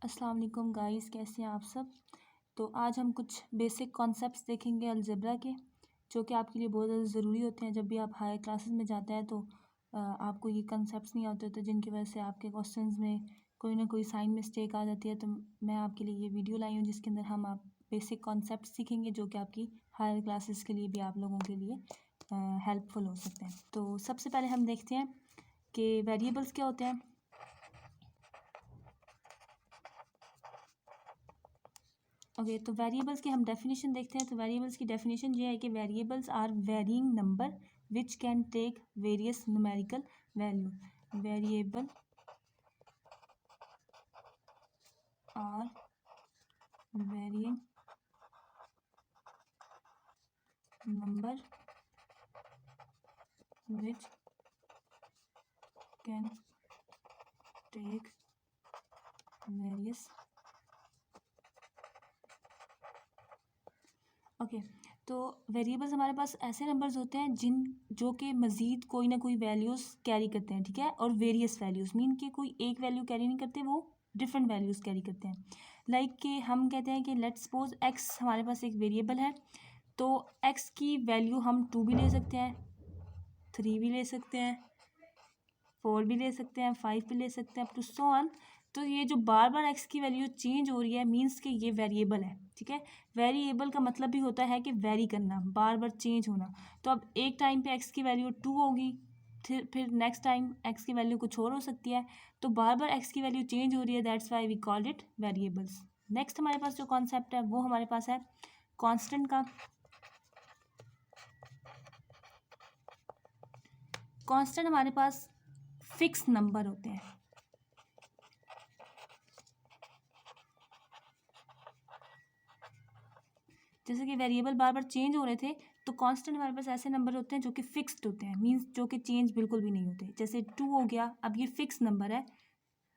अस्सलाम वालेकुम गाइस, कैसे हैं आप सब। तो आज हम कुछ बेसिक कॉन्सेप्ट्स देखेंगे अलजेब्रा के, जो कि आपके लिए बहुत ज़्यादा ज़रूरी होते हैं। जब भी आप हायर क्लासेस में जाते हैं तो आपको ये कॉन्सेप्ट्स नहीं आते होते, जिनकी वजह से आपके क्वेश्चंस में कोई ना कोई साइन मिस्टेक आ जाती है। तो मैं आपके लिए ये वीडियो लाई हूँ जिसके अंदर हम आप बेसिक कॉन्सेप्ट्स सीखेंगे, जो कि आपकी हायर क्लासेस के लिए भी आप लोगों के लिए हेल्पफुल हो सकते हैं। तो सबसे पहले हम देखते हैं कि वेरिएबल्स क्या होते हैं। ओके, तो वेरिएबल्स की हम डेफिनेशन देखते हैं। तो वेरिएबल्स की डेफिनेशन ये है कि variables are varying number which can take various numerical value. Variable are varying number which can take various. Okay, तो वेरिएबल्स हमारे पास ऐसे नंबर्स होते हैं जो कि मज़ीद कोई ना कोई वैल्यूज़ कैरी करते हैं, ठीक है। और वेरियस वैल्यूज़ मीन कि कोई एक वैल्यू कैरी नहीं करते, वो डिफरेंट वैल्यूज़ कैरी करते हैं। लाइक कि हम कहते हैं कि लेट्स सपोज एक्स हमारे पास एक वेरिएबल है, तो एक्स की वैल्यू हम 2 भी ले सकते हैं, 3 भी ले सकते हैं, 4 भी ले सकते हैं, 5 भी ले सकते हैं, अप टू सो ऑन। तो ये जो बार बार एक्स की वैल्यू चेंज हो रही है मीन्स कि ये वेरिएबल है, ठीक है। वेरिएबल का मतलब भी होता है कि वेरी करना, बार बार चेंज होना। तो अब एक टाइम पे एक्स की वैल्यू 2 होगी, फिर नेक्स्ट टाइम एक्स की वैल्यू कुछ और हो सकती है। तो बार बार एक्स की वैल्यू चेंज हो रही है, that's why we called it variables. Next हमारे पास जो कॉन्सेप्ट है वो हमारे पास है कॉन्स्टेंट का। कॉन्स्टेंट हमारे पास फिक्स नंबर होते हैं। जैसे कि वेरिएबल बार बार चेंज हो रहे थे, तो कांस्टेंट हमारे पास ऐसे नंबर होते हैं जो कि फिक्स्ड होते हैं, मींस जो कि चेंज बिल्कुल भी नहीं होते। जैसे 2 हो गया, अब ये फिक्स नंबर है।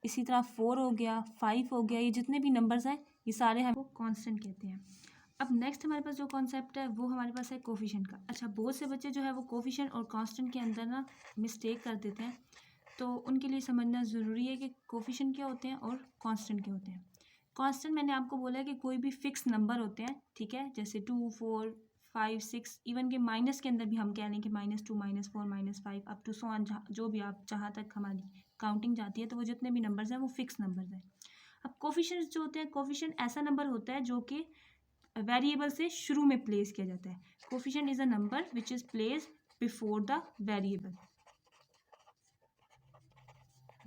इसी तरह 4 हो गया, 5 हो गया, ये जितने भी नंबर्स हैं ये सारे हमको कांस्टेंट कहते हैं। अब नेक्स्ट हमारे पास जो कॉन्सेप्ट है वो हमारे पास है कोफिशिएंट का। अच्छा, बहुत से बच्चे जो है वो कोफिशिएंट और कांस्टेंट के अंदर ना मिस्टेक कर देते हैं, तो उनके लिए समझना ज़रूरी है कि कोफिशिएंट क्या होते हैं और कांस्टेंट क्या होते हैं। कांस्टेंट मैंने आपको बोला है कि कोई भी फिक्स नंबर होते हैं, ठीक है। जैसे 2, 4, 5, 6, इवन के माइनस के अंदर भी हम कह लें कि -2, -4, -5 अप टू सो ऑन, जो भी आप जहाँ तक हमारी काउंटिंग जाती है, तो वो जितने भी नंबर्स हैं वो फिक्स नंबर्स हैं। अब कोफिशिएंट्स जो होते हैं, कोफिशिएंट ऐसा नंबर होता है जो कि वेरिएबल से शुरू में प्लेस किया जाता है। Coefficient is a number which is place before the variable.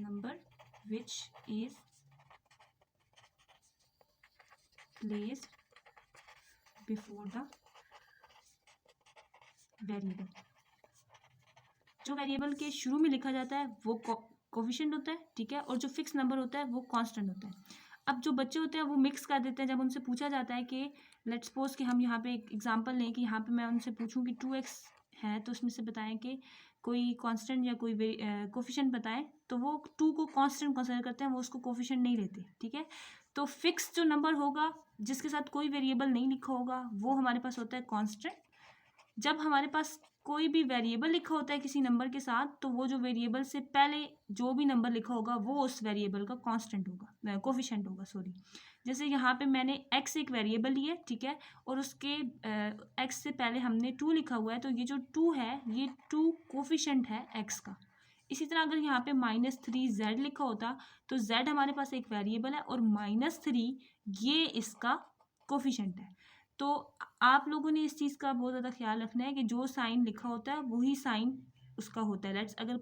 Number which is place before the variable. जो वेरिएबल के शुरू में लिखा जाता है वो कोफिशिएंट होता है, ठीक है। और जो फिक्स नंबर होता है वो कांस्टेंट होता है। अब जो बच्चे होते हैं वो मिक्स कर देते हैं। जब उनसे पूछा जाता है कि लेट्स सपोज कि हम यहाँ पे एक एग्जांपल लें कि यहाँ पे मैं उनसे पूछूं कि 2x है, तो उसमें से बताएं कि कोई कांस्टेंट या कोई कोफिशिएंट बताएं, तो वो 2 को कांस्टेंट कंसिडर करते हैं, वो उसको कोफिशिएंट नहीं लेते, ठीक है। तो फिक्स जो नंबर होगा जिसके साथ कोई वेरिएबल नहीं लिखा होगा वो हमारे पास होता है कांस्टेंट। जब हमारे पास कोई भी वेरिएबल लिखा होता है किसी नंबर के साथ, तो वो जो वेरिएबल से पहले जो भी नंबर लिखा होगा वो उस वेरिएबल का कांस्टेंट होगा, कोफिशिएंट होगा, सॉरी। जैसे यहाँ पे मैंने x एक वेरिएबल ली है, ठीक है, और उसके x से पहले हमने 2 लिखा हुआ है, तो ये जो 2 है ये 2 कोफिशिएंट है x का। इसी तरह अगर यहाँ पे -3z लिखा होता तो z हमारे पास एक वेरिएबल है और -3 ये इसका कोफिशिएंट है। तो आप लोगों ने इस चीज़ का बहुत ज़्यादा ख्याल रखना है कि जो साइन लिखा होता है वही साइन उसका होता है। लेट्स अगर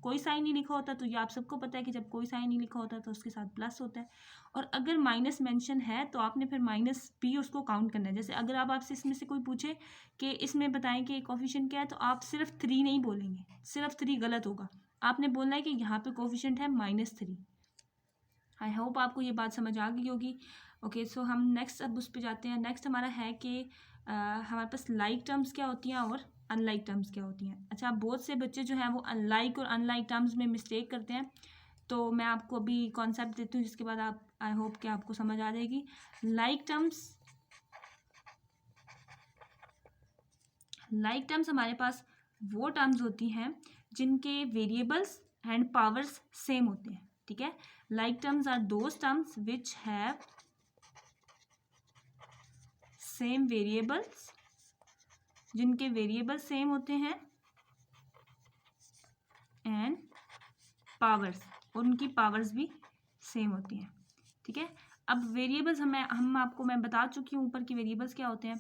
कोई साइन नहीं लिखा होता तो ये आप सबको पता है कि जब कोई साइन नहीं लिखा होता तो उसके साथ प्लस होता है, और अगर माइनस मेंशन है तो आपने फिर माइनस भी उसको काउंट करना है। जैसे अगर आप आपसे इसमें से कोई पूछे कि इसमें बताएं कि कोफिशिएंट क्या है, तो आप सिर्फ 3 नहीं बोलेंगे, सिर्फ 3 गलत होगा। आपने बोलना है कि यहाँ पे कोफिशिएंट है -3। आई होप आपको ये बात समझ आ गई होगी। ओके, सो हम नेक्स्ट अब उस पर जाते हैं। नेक्स्ट हमारा है कि हमारे पास लाइक टर्म्स क्या होती हैं और अनलाइक टर्म्स क्या होती हैं। अच्छा, बहुत से बच्चे जो हैं वो अनलाइक और अनलाइक टर्म्स में मिस्टेक करते हैं, तो मैं आपको अभी कॉन्सेप्ट देती हूँ जिसके बाद आप आई होप कि आपको समझ आ जाएगी। लाइक टर्म्स हमारे पास वो टर्म्स होती हैं जिनके वेरिएबल्स एंड पावर्स सेम होते हैं, ठीक है। Like terms are those terms which have same variables, जिनके वेरिएबल सेम होते हैं, एंड पावर्स, और उनकी पावर्स भी सेम होती हैं, ठीक है। अब वेरिएबल्स मैं बता चुकी हूँ ऊपर की वेरिएबल्स क्या होते हैं।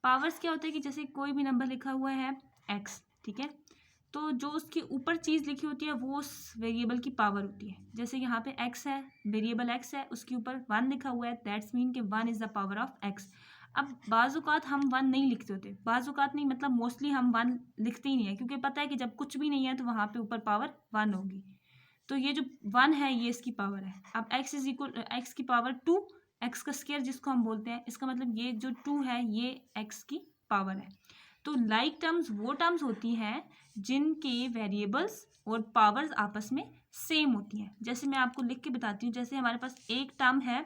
पावर्स क्या होता है कि जैसे कोई भी नंबर लिखा हुआ है x, ठीक है, तो जो उसके ऊपर चीज़ लिखी होती है वो उस वेरिएबल की पावर होती है। जैसे यहाँ पे x है, वेरिएबल x है, उसके ऊपर 1 लिखा हुआ है, दैट्स मीन कि 1 is the power of x। अब बाज़-औक़ात हम 1 नहीं लिखते होते, बाज़-औक़ात नहीं मतलब मोस्टली हम 1 लिखते ही नहीं है, क्योंकि पता है कि जब कुछ भी नहीं है तो वहाँ पे ऊपर पावर 1 होगी। तो ये जो 1 है ये इसकी पावर है। अब x इज इक्वल x की पावर 2, x का स्क्वायर जिसको हम बोलते हैं, इसका मतलब ये जो 2 है ये x की पावर है। तो लाइक टर्म्स वो टर्म्स होती हैं जिनके वेरिएबल्स और पावर्स आपस में सेम होती हैं। जैसे मैं आपको लिख के बताती हूँ, जैसे हमारे पास एक टर्म है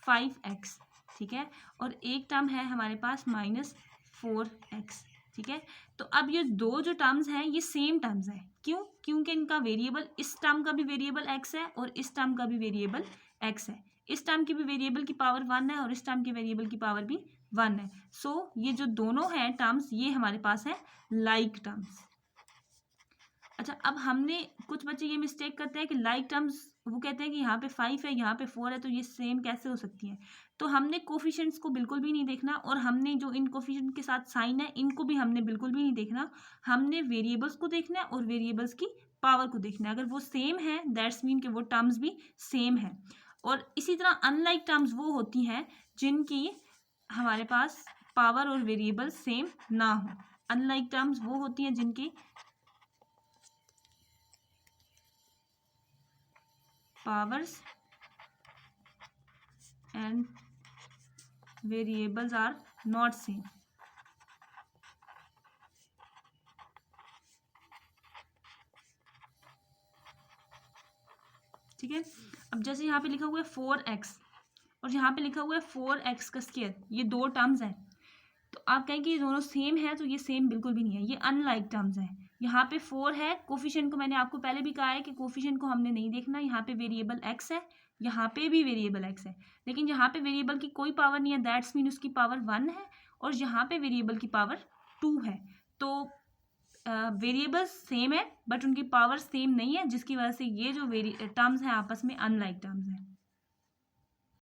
5x, ठीक है, और एक टर्म है हमारे पास -4x, ठीक है। तो अब ये दो जो टर्म्स हैं ये सेम टर्म्स हैं। क्यों? क्योंकि इनका वेरिएबल, इस टर्म का भी वेरिएबल x है और इस टर्म का भी वेरिएबल x है। इस टर्म की भी वेरिएबल की पावर 1 है और इस टर्म के वेरिएबल की पावर भी 1 है। सो ये जो दोनों हैं टर्म्स ये हमारे पास है लाइक टर्म्स। अच्छा, अब हमने कुछ बच्चे ये मिस्टेक करते हैं कि लाइक टर्म्स, वो कहते हैं कि यहाँ पे 5 है यहाँ पे 4 है तो ये सेम कैसे हो सकती हैं। तो हमने कोफिशिएंट्स को बिल्कुल भी नहीं देखना, और हमने जो इन कोफिशिएंट के साथ साइन है इनको भी हमने बिल्कुल भी नहीं देखना। हमने वेरिएबल्स को देखना है और वेरिएबल्स की पावर को देखना है। अगर वो सेम है दैट्स मीन कि वो टर्म्स भी सेम है। और इसी तरह अनलाइक टर्म्स वो होती हैं जिनकी हमारे पास पावर और वेरिएबल सेम ना हो। अनलाइक टर्म्स वो होती हैं जिनकी powers and variables are not same। ठीक है। अब जैसे यहाँ पे लिखा हुआ है 4x और यहाँ पे लिखा हुआ है 4x का स्क्वायर, ये दो टर्म्स हैं, तो आप कहें कि ये दोनों सेम है, तो ये सेम बिल्कुल भी नहीं है, ये अनलाइक टर्म्स हैं। यहाँ पे 4 है, कोफिशिएंट को मैंने आपको पहले भी कहा है कि कोफिशिएंट को हमने नहीं देखना। यहाँ पे वेरिएबल x है, यहाँ पे भी वेरिएबल x है, लेकिन यहाँ पे वेरिएबल की कोई पावर नहीं है, दैट्स मीन उसकी पावर 1 है, और यहाँ पे वेरिएबल की पावर 2 है। तो वेरिएबल सेम है बट उनकी पावर सेम नहीं है, जिसकी वजह से ये जो टर्म्स हैं आपस में अनलाइक टर्म्स हैं।